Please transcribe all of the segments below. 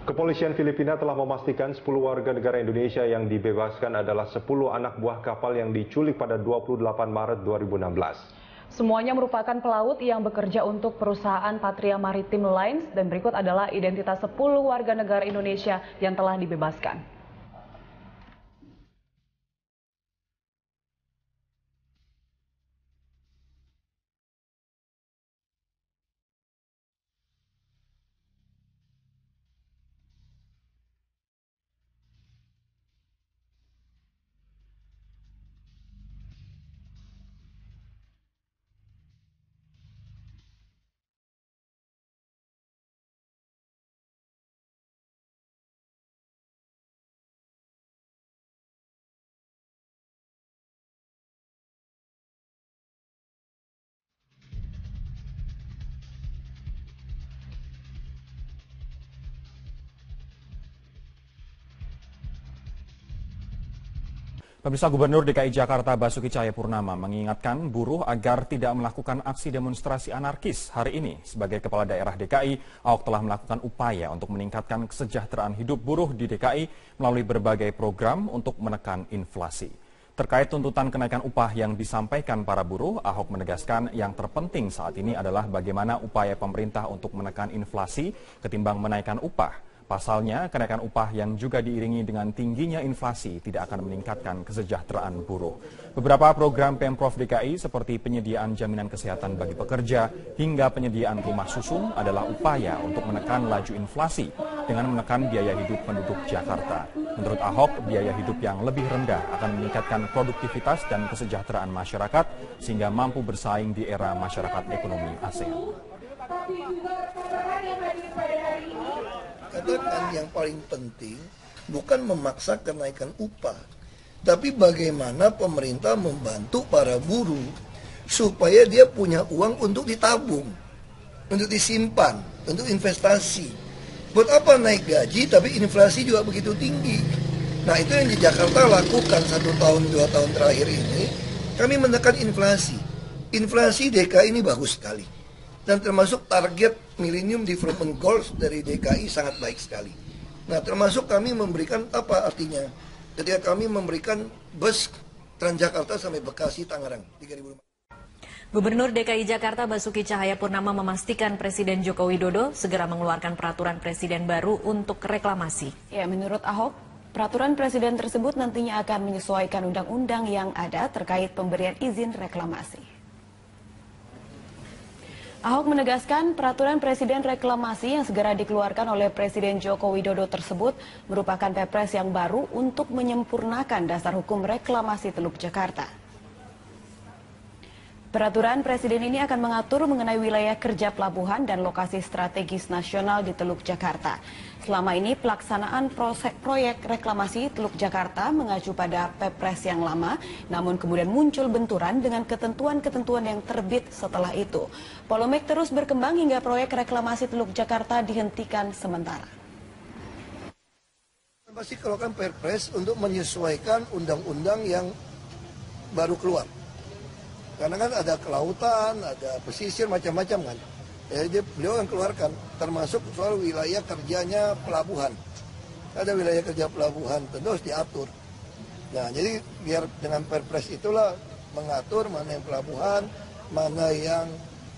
Kepolisian Filipina telah memastikan 10 warga negara Indonesia yang dibebaskan adalah 10 anak buah kapal yang diculik pada 28 Maret 2016. Semuanya merupakan pelaut yang bekerja untuk perusahaan Patria Maritime Lines dan berikut adalah identitas 10 warga negara Indonesia yang telah dibebaskan. Pemirsa, Gubernur DKI Jakarta Basuki Cahayapurnama mengingatkan buruh agar tidak melakukan aksi demonstrasi anarkis hari ini. Sebagai Kepala Daerah DKI, Ahok telah melakukan upaya untuk meningkatkan kesejahteraan hidup buruh di DKI melalui berbagai program untuk menekan inflasi. Terkait tuntutan kenaikan upah yang disampaikan para buruh, Ahok menegaskan yang terpenting saat ini adalah bagaimana upaya pemerintah untuk menekan inflasi ketimbang menaikkan upah. Pasalnya, kenaikan upah yang juga diiringi dengan tingginya inflasi tidak akan meningkatkan kesejahteraan buruh. Beberapa program Pemprov DKI seperti penyediaan jaminan kesehatan bagi pekerja hingga penyediaan rumah susun adalah upaya untuk menekan laju inflasi dengan menekan biaya hidup penduduk Jakarta. Menurut Ahok, biaya hidup yang lebih rendah akan meningkatkan produktivitas dan kesejahteraan masyarakat sehingga mampu bersaing di era masyarakat ekonomi ASEAN. Katakan yang paling penting bukan memaksa kenaikan upah, tapi bagaimana pemerintah membantu para buruh supaya dia punya uang untuk ditabung, untuk disimpan, untuk investasi. Buat apa naik gaji tapi inflasi juga begitu tinggi? Nah, itu yang di Jakarta lakukan 1 tahun 2 tahun terakhir ini. Kami menekan inflasi. Inflasi DKI ini bagus sekali. Dan termasuk target Millennium Development Goals dari DKI sangat baik sekali. Nah, termasuk kami memberikan apa artinya? Ketika kami memberikan bus Transjakarta sampai Bekasi, Tangerang, 3.000. Gubernur DKI Jakarta Basuki Cahayapurnama memastikan Presiden Joko Widodo segera mengeluarkan peraturan presiden baru untuk reklamasi. Ya, menurut Ahok, peraturan presiden tersebut nantinya akan menyesuaikan undang-undang yang ada terkait pemberian izin reklamasi. Ahok menegaskan peraturan presiden reklamasi yang segera dikeluarkan oleh Presiden Joko Widodo tersebut merupakan Perpres yang baru untuk menyempurnakan dasar hukum reklamasi Teluk Jakarta. Peraturan presiden ini akan mengatur mengenai wilayah kerja pelabuhan dan lokasi strategis nasional di Teluk Jakarta. Selama ini pelaksanaan proyek reklamasi Teluk Jakarta mengacu pada Perpres yang lama, namun kemudian muncul benturan dengan ketentuan-ketentuan yang terbit setelah itu. Polemik terus berkembang hingga proyek reklamasi Teluk Jakarta dihentikan sementara. Pasti keluarkan Perpres untuk menyesuaikan undang-undang yang baru keluar. Karena kan ada kelautan, ada pesisir, macam-macam kan. Jadi beliau akan keluarkan, termasuk soal wilayah kerjanya pelabuhan. Ada wilayah kerja pelabuhan, tentu harus diatur. Nah, jadi biar dengan Perpres itulah mengatur mana yang pelabuhan, mana yang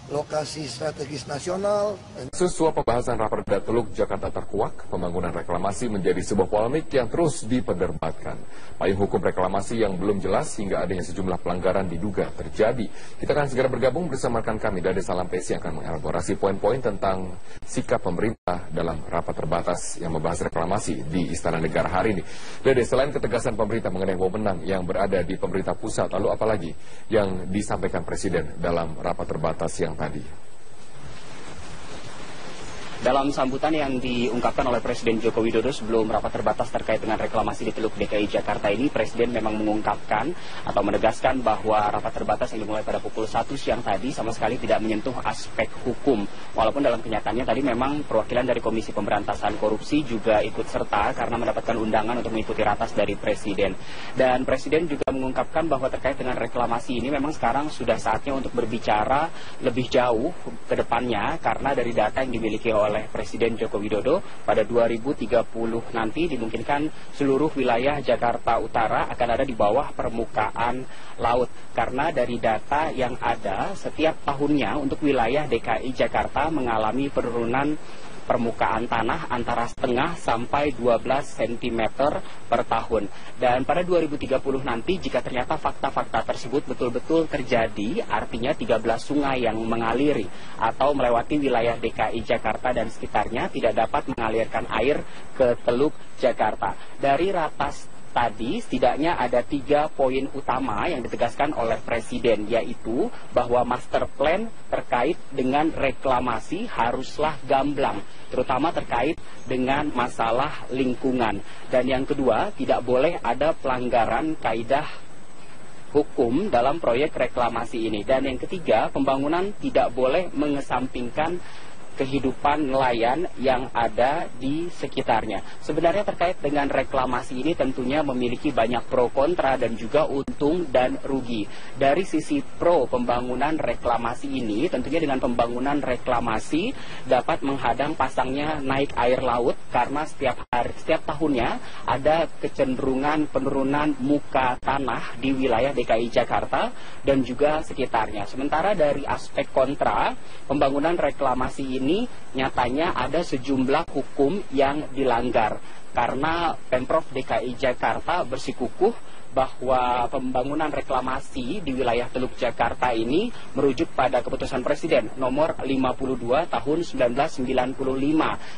lokasi strategis nasional. Suap pembahasan Raperda Teluk Jakarta terkuak, pembangunan reklamasi menjadi sebuah polemik yang terus diperdebatkan. Payung hukum reklamasi yang belum jelas hingga adanya sejumlah pelanggaran diduga terjadi. Kita akan segera bergabung bersama rekan kami Dade Salampesi yang akan mengelaborasi poin-poin tentang sikap pemerintah dalam rapat terbatas yang membahas reklamasi di Istana Negara hari ini. Dade, selain ketegasan pemerintah mengenai wewenang yang berada di pemerintah pusat, lalu apalagi yang disampaikan Presiden dalam rapat terbatas yang tadi? Dalam sambutan yang diungkapkan oleh Presiden Joko Widodo sebelum rapat terbatas terkait dengan reklamasi di Teluk DKI Jakarta ini, Presiden memang mengungkapkan atau menegaskan bahwa rapat terbatas yang dimulai pada pukul 1 siang tadi sama sekali tidak menyentuh aspek hukum. Walaupun dalam kenyataannya tadi memang perwakilan dari Komisi Pemberantasan Korupsi juga ikut serta karena mendapatkan undangan untuk mengikuti ratas dari Presiden. Dan Presiden juga mengungkapkan bahwa terkait dengan reklamasi ini memang sekarang sudah saatnya untuk berbicara lebih jauh ke depannya karena dari data yang dimiliki oleh oleh Presiden Joko Widodo pada 2030 nanti dimungkinkan seluruh wilayah Jakarta Utara akan ada di bawah permukaan laut. Karena dari data yang ada setiap tahunnya untuk wilayah DKI Jakarta mengalami penurunan permukaan tanah antara setengah sampai 12 cm per tahun. Dan pada 2030 nanti jika ternyata fakta-fakta tersebut betul-betul terjadi, artinya 13 sungai yang mengaliri atau melewati wilayah DKI Jakarta dan sekitarnya tidak dapat mengalirkan air ke Teluk Jakarta. Dari ratas tadi setidaknya ada 3 poin utama yang ditegaskan oleh Presiden, yaitu bahwa master plan terkait dengan reklamasi haruslah gamblang, terutama terkait dengan masalah lingkungan. Dan yang kedua, tidak boleh ada pelanggaran kaidah hukum dalam proyek reklamasi ini. Dan yang ketiga, pembangunan tidak boleh mengesampingkan kehidupan nelayan yang ada di sekitarnya. Sebenarnya terkait dengan reklamasi ini tentunya memiliki banyak pro kontra dan juga untung dan rugi. Dari sisi pro pembangunan reklamasi ini, tentunya dengan pembangunan reklamasi dapat menghadang pasangnya naik air laut karena setiap tahunnya ada kecenderungan penurunan muka tanah di wilayah DKI Jakarta dan juga sekitarnya. Sementara dari aspek kontra, pembangunan reklamasi ini nyatanya ada sejumlah hukum yang dilanggar karena Pemprov DKI Jakarta bersikukuh bahwa pembangunan reklamasi di wilayah Teluk Jakarta ini merujuk pada keputusan Presiden nomor 52 tahun 1995.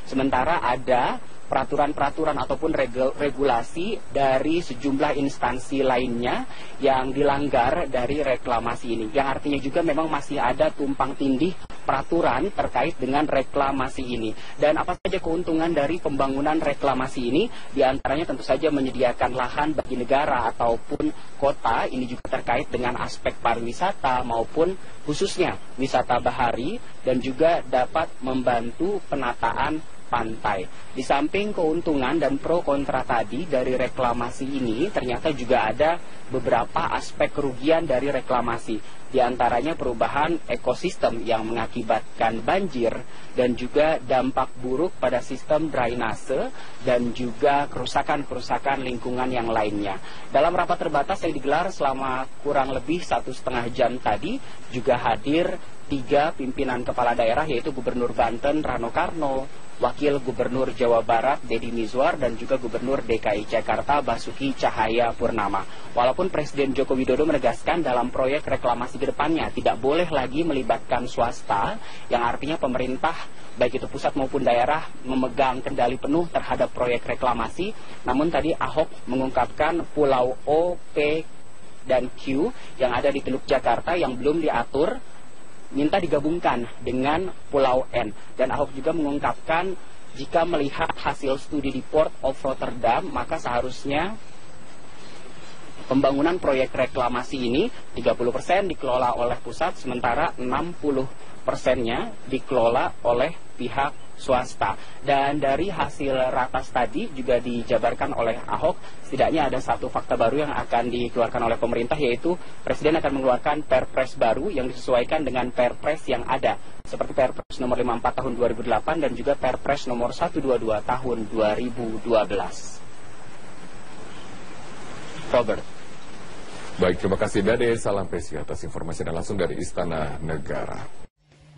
Sementara ada peraturan-peraturan ataupun regulasi dari sejumlah instansi lainnya yang dilanggar dari reklamasi ini. Yang artinya juga memang masih ada tumpang tindih peraturan terkait dengan reklamasi ini. Dan apa saja keuntungan dari pembangunan reklamasi ini? Di antaranya tentu saja menyediakan lahan bagi negara ataupun kota. Ini juga terkait dengan aspek pariwisata maupun khususnya wisata bahari dan juga dapat membantu penataan pantai. Di samping keuntungan dan pro kontra tadi dari reklamasi ini, ternyata juga ada beberapa aspek kerugian dari reklamasi. Di antaranya perubahan ekosistem yang mengakibatkan banjir dan juga dampak buruk pada sistem drainase dan juga kerusakan-kerusakan lingkungan yang lainnya. Dalam rapat terbatas yang digelar selama kurang lebih 1,5 jam tadi juga hadir 3 pimpinan kepala daerah, yaitu Gubernur Banten Rano Karno, Wakil Gubernur Jawa Barat Deddy Mizwar dan juga Gubernur DKI Jakarta Basuki Cahayapurnama. Walaupun Presiden Joko Widodo menegaskan dalam proyek reklamasi ke depannya tidak boleh lagi melibatkan swasta, yang artinya pemerintah baik itu pusat maupun daerah memegang kendali penuh terhadap proyek reklamasi. Namun tadi Ahok mengungkapkan Pulau O, P, dan Q yang ada di Teluk Jakarta yang belum diatur minta digabungkan dengan Pulau N. Dan Ahok juga mengungkapkan jika melihat hasil studi di Port of Rotterdam, maka seharusnya pembangunan proyek reklamasi ini 30% dikelola oleh pusat, sementara 60%-nya dikelola oleh pihak swasta. Dan dari hasil ratas tadi juga dijabarkan oleh Ahok, setidaknya ada satu fakta baru yang akan dikeluarkan oleh pemerintah, yaitu Presiden akan mengeluarkan Perpres baru yang disesuaikan dengan Perpres yang ada, seperti Perpres nomor 54 tahun 2008 dan juga Perpres nomor 122 tahun 2012. Robert. Baik, terima kasih Dade. Salam Presi atas informasi dan langsung dari Istana Negara.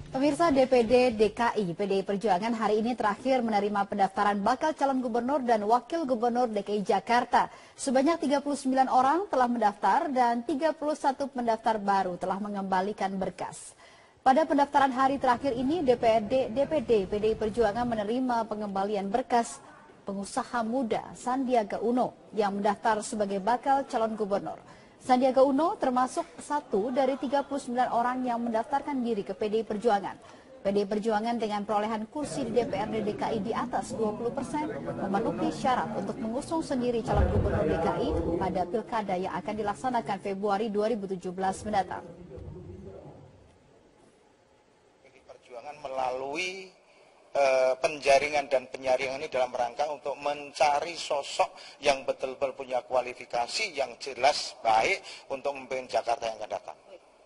Pemirsa, DPD DKI PDI Perjuangan hari ini terakhir menerima pendaftaran bakal calon gubernur dan wakil gubernur DKI Jakarta. Sebanyak 39 orang telah mendaftar dan 31 pendaftar baru telah mengembalikan berkas. Pada pendaftaran hari terakhir ini, DPD PDI Perjuangan menerima pengembalian berkas pengusaha muda Sandiaga Uno yang mendaftar sebagai bakal calon gubernur. Sandiaga Uno termasuk satu dari 39 orang yang mendaftarkan diri ke PDI Perjuangan. PDI Perjuangan dengan perolehan kursi di DPRD DKI di atas 20% memenuhi syarat untuk mengusung sendiri calon gubernur DKI pada pilkada yang akan dilaksanakan Februari 2017 mendatang. PDI Perjuangan melalui penjaringan dan penyaringan ini dalam rangka untuk mencari sosok yang betul-betul punya kualifikasi yang jelas baik untuk memimpin Jakarta yang akan datang.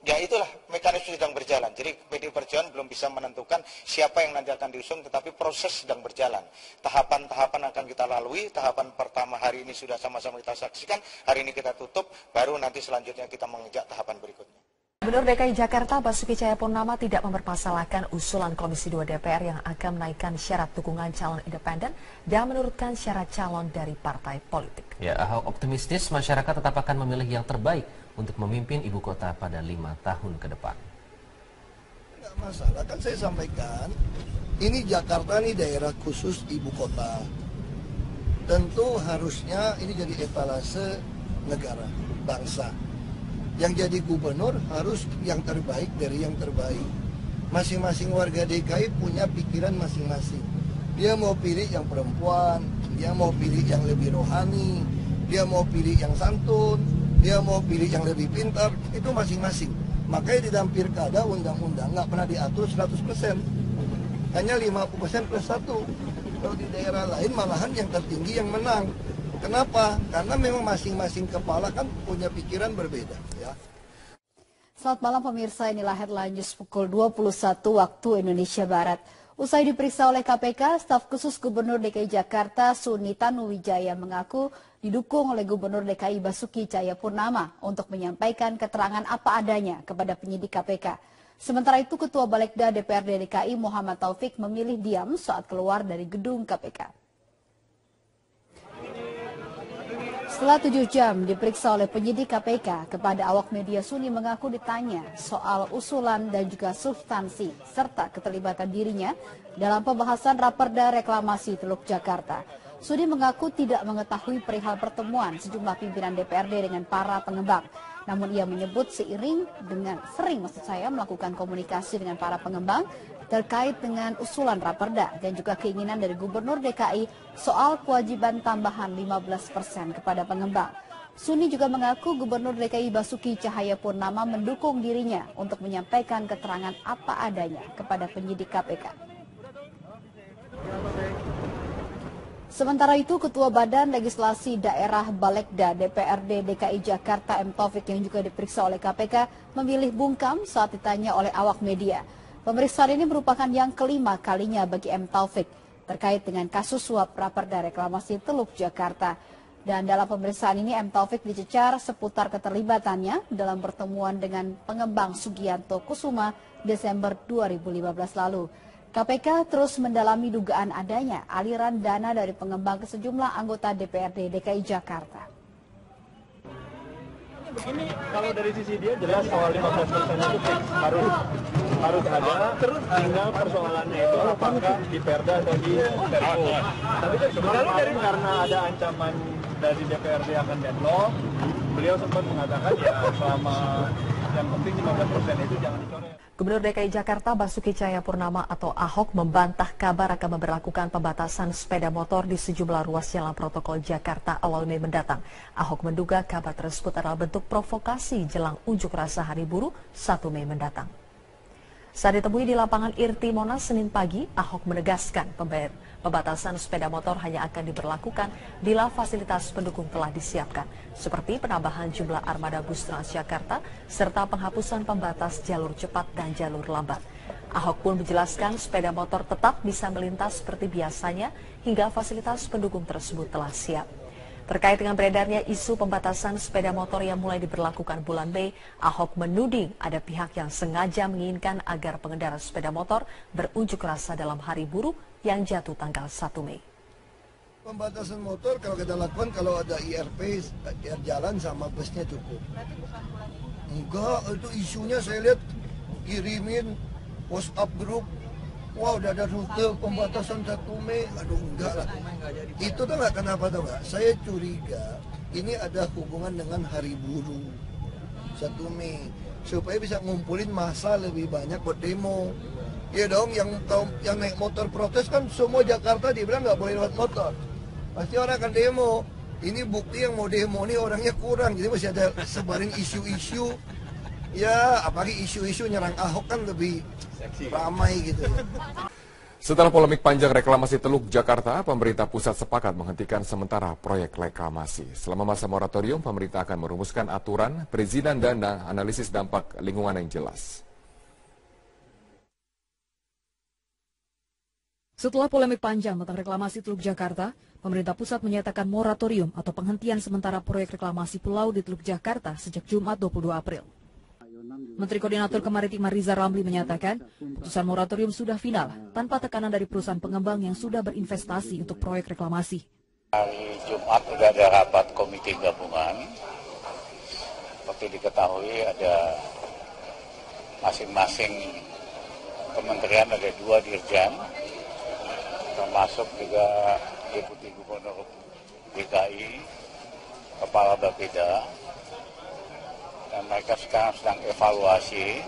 Ya itulah mekanisme sedang berjalan. Jadi PDI Perjuangan belum bisa menentukan siapa yang nanti akan diusung, tetapi proses sedang berjalan. Tahapan-tahapan akan kita lalui. Tahapan pertama hari ini sudah sama-sama kita saksikan. Hari ini kita tutup, baru nanti selanjutnya kita menginjak tahapan berikutnya. Gubernur DKI Jakarta Basuki Cahayapurnama tidak mempermasalahkan usulan Komisi 2 DPR yang akan menaikkan syarat dukungan calon independen dan menurunkan syarat calon dari partai politik. Ya, Ahok optimistis masyarakat tetap akan memilih yang terbaik untuk memimpin ibu kota pada 5 tahun ke depan. Nggak masalah, kan saya sampaikan, ini Jakarta ini daerah khusus ibu kota. Tentu harusnya ini jadi etalase negara, bangsa. Yang jadi gubernur harus yang terbaik dari yang terbaik. Masing-masing warga DKI punya pikiran masing-masing. Dia mau pilih yang perempuan, dia mau pilih yang lebih rohani, dia mau pilih yang santun, dia mau pilih yang lebih pintar, itu masing-masing. Makanya di dalam pilkada undang-undang nggak pernah diatur 100%. Hanya 50% plus 1. Kalau di daerah lain malahan yang tertinggi yang menang. Kenapa? Karena memang masing-masing kepala kan punya pikiran berbeda. Ya. Selamat malam pemirsa, inilah headline news pukul 21 waktu Indonesia Barat. Usai diperiksa oleh KPK, staf khusus Gubernur DKI Jakarta Suni Tanuwijaya mengaku didukung oleh Gubernur DKI Basuki Cahayapurnama untuk menyampaikan keterangan apa adanya kepada penyidik KPK. Sementara itu Ketua Balegda DPRD DKI Muhammad Taufik memilih diam saat keluar dari gedung KPK. Setelah 7 jam diperiksa oleh penyidik KPK, kepada awak media Suni mengaku ditanya soal usulan dan juga substansi serta keterlibatan dirinya dalam pembahasan Raperda Reklamasi Teluk Jakarta. Suni mengaku tidak mengetahui perihal pertemuan sejumlah pimpinan DPRD dengan para pengembang. Namun ia menyebut sering melakukan komunikasi dengan para pengembang terkait dengan usulan Raperda dan juga keinginan dari Gubernur DKI soal kewajiban tambahan 15% kepada pengembang. Suni juga mengaku Gubernur DKI Basuki Cahayapurnama mendukung dirinya untuk menyampaikan keterangan apa adanya kepada penyidik KPK. Sementara itu, Ketua Badan Legislasi Daerah Balegda DPRD DKI Jakarta M. Taufik yang juga diperiksa oleh KPK memilih bungkam saat ditanya oleh awak media. Pemeriksaan ini merupakan yang kelima kalinya bagi M. Taufik terkait dengan kasus suap Raperda Reklamasi Teluk Jakarta. Dan dalam pemeriksaan ini M. Taufik dicecar seputar keterlibatannya dalam pertemuan dengan pengembang Sugianto Kusuma Desember 2015 lalu. KPK terus mendalami dugaan adanya aliran dana dari pengembang ke sejumlah anggota DPRD DKI Jakarta. Begini, kalau dari sisi dia jelas soal 15% itu fix, harus ada, terus tinggal persoalannya itu apakah di Perda atau di Perpu. Tapi sebenarnya karena ada ancaman dari DPRD akan deadlock, beliau sempat mengatakan ya selama yang penting 15% itu jangan dicoret. Gubernur DKI Jakarta Basuki Cahayapurnama atau Ahok membantah kabar akan memberlakukan pembatasan sepeda motor di sejumlah ruas jalan protokol Jakarta awal Mei mendatang. Ahok menduga kabar tersebut adalah bentuk provokasi jelang unjuk rasa Hari Buruh 1 Mei mendatang. Saat ditemui di lapangan Irti Monas Senin pagi, Ahok menegaskan pembatasan sepeda motor hanya akan diberlakukan bila fasilitas pendukung telah disiapkan, seperti penambahan jumlah armada bus Transjakarta serta penghapusan pembatas jalur cepat dan jalur lambat. Ahok pun menjelaskan sepeda motor tetap bisa melintas seperti biasanya hingga fasilitas pendukung tersebut telah siap. Terkait dengan beredarnya isu pembatasan sepeda motor yang mulai diberlakukan bulan Mei, Ahok menuding ada pihak yang sengaja menginginkan agar pengendara sepeda motor berunjuk rasa dalam Hari Buruh yang jatuh tanggal 1 Mei. Pembatasan motor kalau kita lakukan kalau ada IRP, jalan sama busnya cukup. Enggak, itu isunya saya lihat kirimin WhatsApp grup. Wah, udah ada rute pembatasan 1 Mei. Aduh, enggak lah. Itu tuh enggak, kenapa tuh enggak? Saya curiga ini ada hubungan dengan Hari Buruh 1 Mei. Supaya bisa ngumpulin massa lebih banyak buat demo. Ya dong, yang naik motor protes kan semua Jakarta dibilang nggak boleh lewat motor. Pasti orang akan demo. Ini bukti yang mau demo ini orangnya kurang. Jadi masih ada sebarin isu-isu. Ya, apalagi isu-isu nyerang Ahok kan lebih ramai gitu. Setelah polemik panjang reklamasi Teluk Jakarta, pemerintah pusat sepakat menghentikan sementara proyek reklamasi. Selama masa moratorium, pemerintah akan merumuskan aturan, perizinan dan analisis dampak lingkungan yang jelas. Setelah polemik panjang tentang reklamasi Teluk Jakarta, pemerintah pusat menyatakan moratorium atau penghentian sementara proyek reklamasi pulau di Teluk Jakarta sejak Jumat 22 April. Menteri Koordinator Kemaritiman Riza Ramli menyatakan, putusan moratorium sudah final tanpa tekanan dari perusahaan pengembang yang sudah berinvestasi untuk proyek reklamasi. Hari Jumat sudah ada rapat komite gabungan. Seperti diketahui ada masing-masing kementerian ada 2 dirjen, termasuk juga Deputi Gubernur DKI, Kepala Bapeda. Dan mereka sekarang sedang evaluasi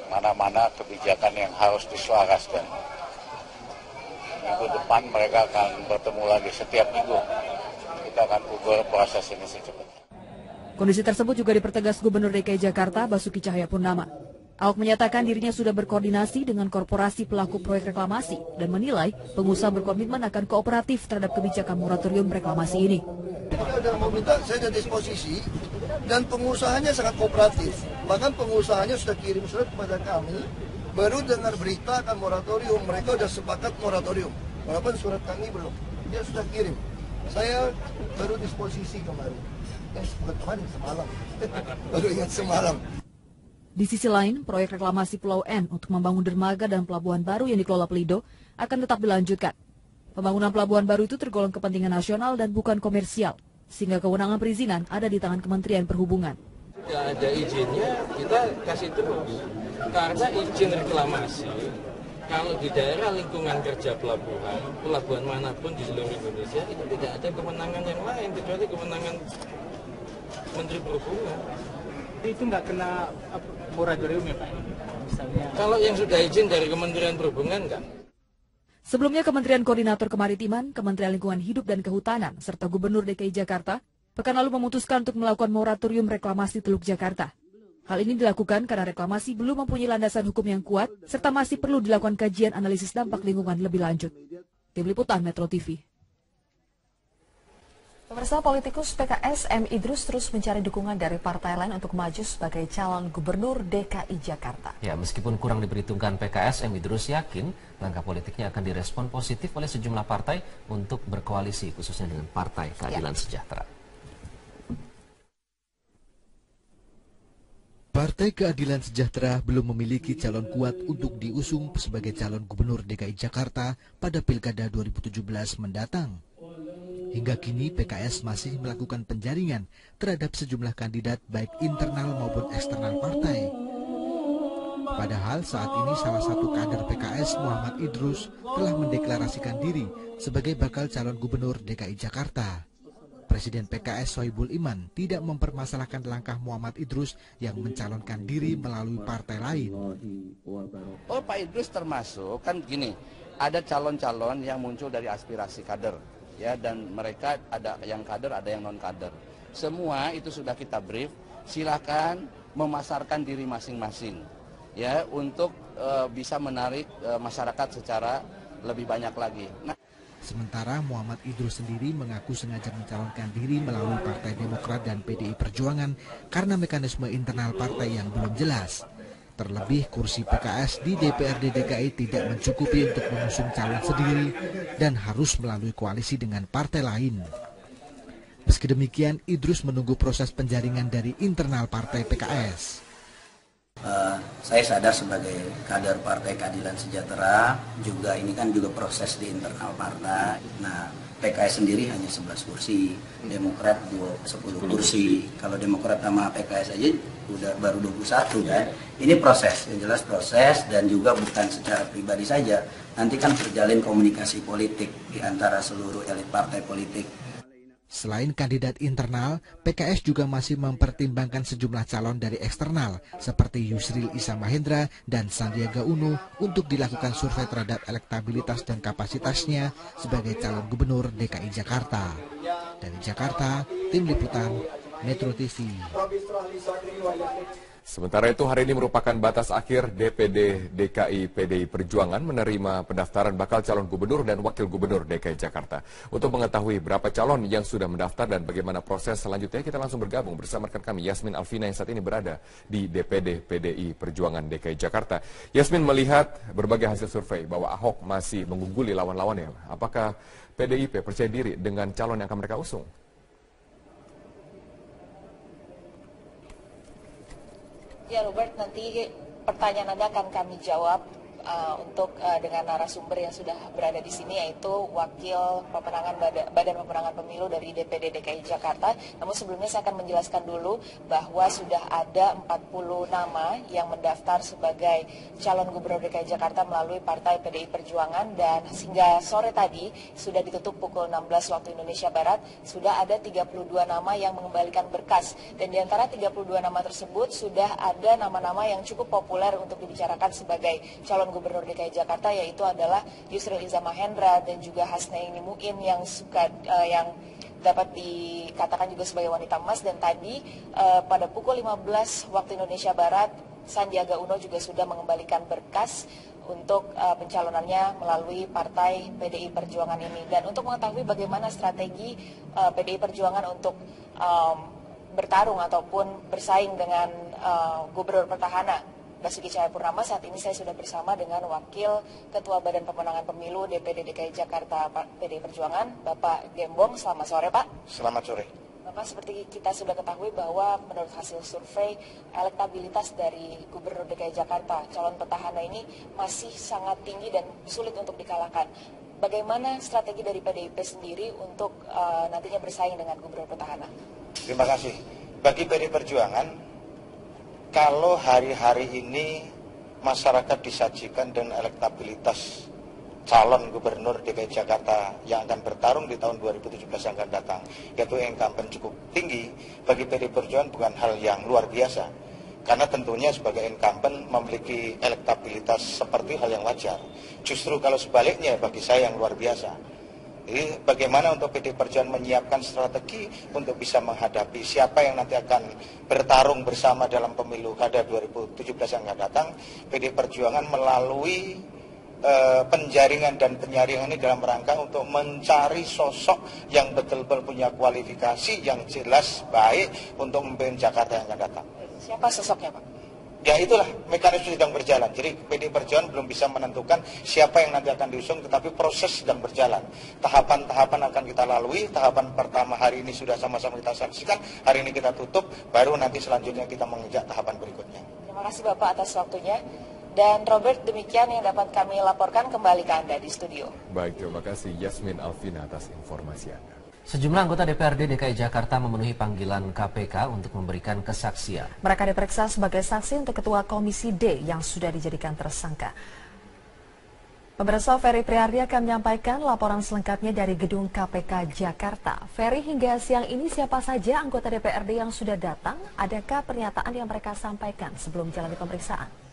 mana-mana kebijakan yang harus diselaraskan. Minggu depan mereka akan bertemu lagi setiap minggu. Kita akan ukur proses ini secepatnya. Kondisi tersebut juga dipertegas Gubernur DKI Jakarta Basuki Cahayapurnama. Ahok menyatakan dirinya sudah berkoordinasi dengan korporasi pelaku proyek reklamasi dan menilai pengusaha berkomitmen akan kooperatif terhadap kebijakan moratorium reklamasi ini. Saya sudah meminta, saya ada disposisi dan pengusahanya sangat kooperatif. Bahkan pengusahanya sudah kirim surat kepada kami, baru dengar berita akan moratorium, mereka sudah sepakat moratorium. Walaupun surat kami belum, dia sudah kirim. Saya baru disposisi kemarin. Kemarin semalam, baru ingat semalam. Di sisi lain, proyek reklamasi Pulau N untuk membangun dermaga dan pelabuhan baru yang dikelola Pelindo akan tetap dilanjutkan. Pembangunan pelabuhan baru itu tergolong kepentingan nasional dan bukan komersial, sehingga kewenangan perizinan ada di tangan Kementerian Perhubungan. Tidak ada izinnya, kita kasih terus. Karena izin reklamasi, kalau di daerah lingkungan kerja pelabuhan manapun di seluruh Indonesia, itu tidak ada kewenangan yang lain, kecuali kewenangan Menteri Perhubungan. Itu nggak kena moratorium ya Pak? Misalnya. Kalau yang sudah izin dari Kementerian Perhubungan enggak. Sebelumnya Kementerian Koordinator Kemaritiman, Kementerian Lingkungan Hidup dan Kehutanan, serta Gubernur DKI Jakarta, pekan lalu memutuskan untuk melakukan moratorium reklamasi Teluk Jakarta. Hal ini dilakukan karena reklamasi belum mempunyai landasan hukum yang kuat, serta masih perlu dilakukan kajian analisis dampak lingkungan lebih lanjut. Tim Liputan Metro TV. Pemirsa, politikus PKS M. Idrus terus mencari dukungan dari partai lain untuk maju sebagai calon gubernur DKI Jakarta. Ya, meskipun kurang diperhitungkan PKS, M. Idrus yakin langkah politiknya akan direspon positif oleh sejumlah partai untuk berkoalisi, khususnya dengan Partai Keadilan Sejahtera. Partai Keadilan Sejahtera belum memiliki calon kuat untuk diusung sebagai calon gubernur DKI Jakarta pada Pilkada 2017 mendatang. Hingga kini PKS masih melakukan penjaringan terhadap sejumlah kandidat baik internal maupun eksternal partai. Padahal saat ini salah satu kader PKS Muhammad Idrus telah mendeklarasikan diri sebagai bakal calon gubernur DKI Jakarta. Presiden PKS Sohibul Iman tidak mempermasalahkan langkah Muhammad Idrus yang mencalonkan diri melalui partai lain. Oh, Pak Idrus termasuk, kan gini, ada calon-calon yang muncul dari aspirasi kader. Ya, dan mereka ada yang kader, ada yang non kader. Semua itu sudah kita brief. Silakan memasarkan diri masing-masing, ya, untuk bisa menarik masyarakat secara lebih banyak lagi. Sementara Muhammad Idrus sendiri mengaku sengaja mencalonkan diri melalui Partai Demokrat dan PDI Perjuangan karena mekanisme internal partai yang belum jelas. Terlebih kursi PKS di DPRD DKI tidak mencukupi untuk mengusung calon sendiri dan harus melalui koalisi dengan partai lain. Meski demikian, Idrus menunggu proses penjaringan dari internal partai PKS. Saya sadar sebagai kader Partai Keadilan Sejahtera, juga ini kan juga proses di internal partai. Nah, PKS sendiri hanya 11 kursi, Demokrat 10 kursi. Kalau Demokrat sama PKS aja udah baru 21 kan. Ini proses, yang jelas proses, dan juga bukan secara pribadi saja. Nanti kan terjalin komunikasi politik di antara seluruh elit partai politik. Selain kandidat internal, PKS juga masih mempertimbangkan sejumlah calon dari eksternal seperti Yusril Issa Mahendra dan Sandiaga Uno untuk dilakukan survei terhadap elektabilitas dan kapasitasnya sebagai calon gubernur DKI Jakarta. Dari Jakarta, Tim Liputan Metro TV. Sementara itu hari ini merupakan batas akhir DPD DKI PDI Perjuangan menerima pendaftaran bakal calon gubernur dan wakil gubernur DKI Jakarta. Untuk mengetahui berapa calon yang sudah mendaftar dan bagaimana proses selanjutnya, kita langsung bergabung bersama rekan kami Yasmin Alvina yang saat ini berada di DPD PDI Perjuangan DKI Jakarta. Yasmin, melihat berbagai hasil survei bahwa Ahok masih mengungguli lawan-lawannya, apakah PDIP percaya diri dengan calon yang akan mereka usung? Ya Robert, nanti pertanyaan Anda akan kami jawab dengan narasumber yang sudah berada di sini, yaitu Wakil Pemenangan Badan Pemenangan Pemilu dari DPD DKI Jakarta. Namun sebelumnya saya akan menjelaskan dulu bahwa sudah ada 40 nama yang mendaftar sebagai calon gubernur DKI Jakarta melalui Partai PDI Perjuangan, dan hingga sore tadi sudah ditutup pukul 16 waktu Indonesia Barat, sudah ada 32 nama yang mengembalikan berkas. Dan di antara 32 nama tersebut sudah ada nama-nama yang cukup populer untuk dibicarakan sebagai calon Gubernur DKI Jakarta, yaitu adalah Yusril Iza Mahendra dan juga Hasnaini Muin yang dapat dikatakan juga sebagai wanita emas. Dan tadi pada pukul 15 waktu Indonesia Barat, Sandiaga Uno juga sudah mengembalikan berkas untuk pencalonannya melalui Partai PDI Perjuangan ini. Dan untuk mengetahui bagaimana strategi PDI Perjuangan untuk bertarung ataupun bersaing dengan Gubernur Petahana Basuki Cahayapurnama, saat ini saya sudah bersama dengan Wakil Ketua Badan Pemenangan Pemilu DPD DKI Jakarta PDI Perjuangan, Bapak Gembong. Selamat sore, Pak. Selamat sore. Bapak, seperti kita sudah ketahui bahwa menurut hasil survei, elektabilitas dari Gubernur DKI Jakarta, calon petahana ini masih sangat tinggi dan sulit untuk dikalahkan. Bagaimana strategi dari PDIP sendiri untuk nantinya bersaing dengan Gubernur petahana? Terima kasih. Bagi PDI Perjuangan, kalau hari-hari ini masyarakat disajikan dengan elektabilitas calon gubernur DKI Jakarta yang akan bertarung di tahun 2017 yang akan datang, yaitu incumbent cukup tinggi, bagi PDI Perjuangan bukan hal yang luar biasa. Karena tentunya sebagai incumbent memiliki elektabilitas seperti hal yang wajar. Justru kalau sebaliknya bagi saya yang luar biasa. Jadi bagaimana untuk PDI Perjuangan menyiapkan strategi untuk bisa menghadapi siapa yang nanti akan bertarung bersama dalam pemilu kada 2017 yang akan datang. PDI Perjuangan melalui penjaringan dan penyaringan ini dalam rangka untuk mencari sosok yang betul-betul punya kualifikasi yang jelas baik untuk memimpin Jakarta yang akan datang. Siapa sosoknya, Pak? Ya itulah, mekanisme sedang berjalan. Jadi PDI Perjuangan belum bisa menentukan siapa yang nanti akan diusung, tetapi proses sedang berjalan. Tahapan-tahapan akan kita lalui. Tahapan pertama hari ini sudah sama-sama kita saksikan. Hari ini kita tutup, baru nanti selanjutnya kita menginjak tahapan berikutnya. Terima kasih Bapak atas waktunya. Dan Robert, demikian yang dapat kami laporkan, kembali ke Anda di studio. Baik, terima kasih Yasmin Alvina atas informasi Anda. Sejumlah anggota DPRD DKI Jakarta memenuhi panggilan KPK untuk memberikan kesaksian. Mereka diperiksa sebagai saksi untuk Ketua Komisi D yang sudah dijadikan tersangka. Pemirsa, Ferry Priardi akan menyampaikan laporan selengkapnya dari gedung KPK Jakarta. Ferry, hingga siang ini siapa saja anggota DPRD yang sudah datang? Adakah pernyataan yang mereka sampaikan sebelum menjalani pemeriksaan?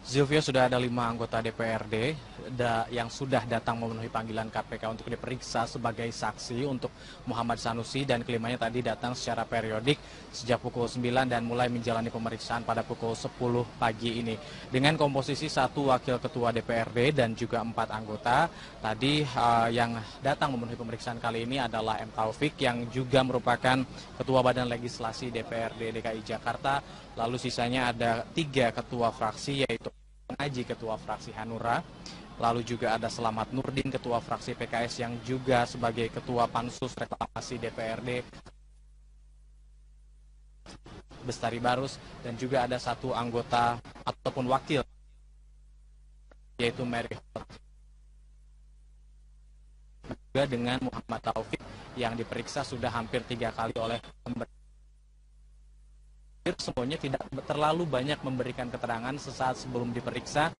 Zilvia, sudah ada 5 anggota DPRD yang sudah datang memenuhi panggilan KPK untuk diperiksa sebagai saksi untuk Muhammad Sanusi, dan kelimanya tadi datang secara periodik sejak pukul 9 dan mulai menjalani pemeriksaan pada pukul 10 pagi ini. Dengan komposisi 1 wakil ketua DPRD dan juga 4 anggota, tadi yang datang memenuhi pemeriksaan kali ini adalah M. Taufik yang juga merupakan Ketua Badan Legislasi DPRD DKI Jakarta. Lalu sisanya ada 3 ketua fraksi, yaitu Pengaji Ketua Fraksi Hanura, lalu juga ada Selamat Nurdin Ketua Fraksi PKS yang juga sebagai Ketua Pansus Reklamasi DPRD, Bestari Barus, dan juga ada 1 anggota ataupun wakil, yaitu Mary juga dengan Muhammad Taufik yang diperiksa sudah hampir 3 kali oleh pemerintah. Semuanya tidak terlalu banyak memberikan keterangan sesaat sebelum diperiksa.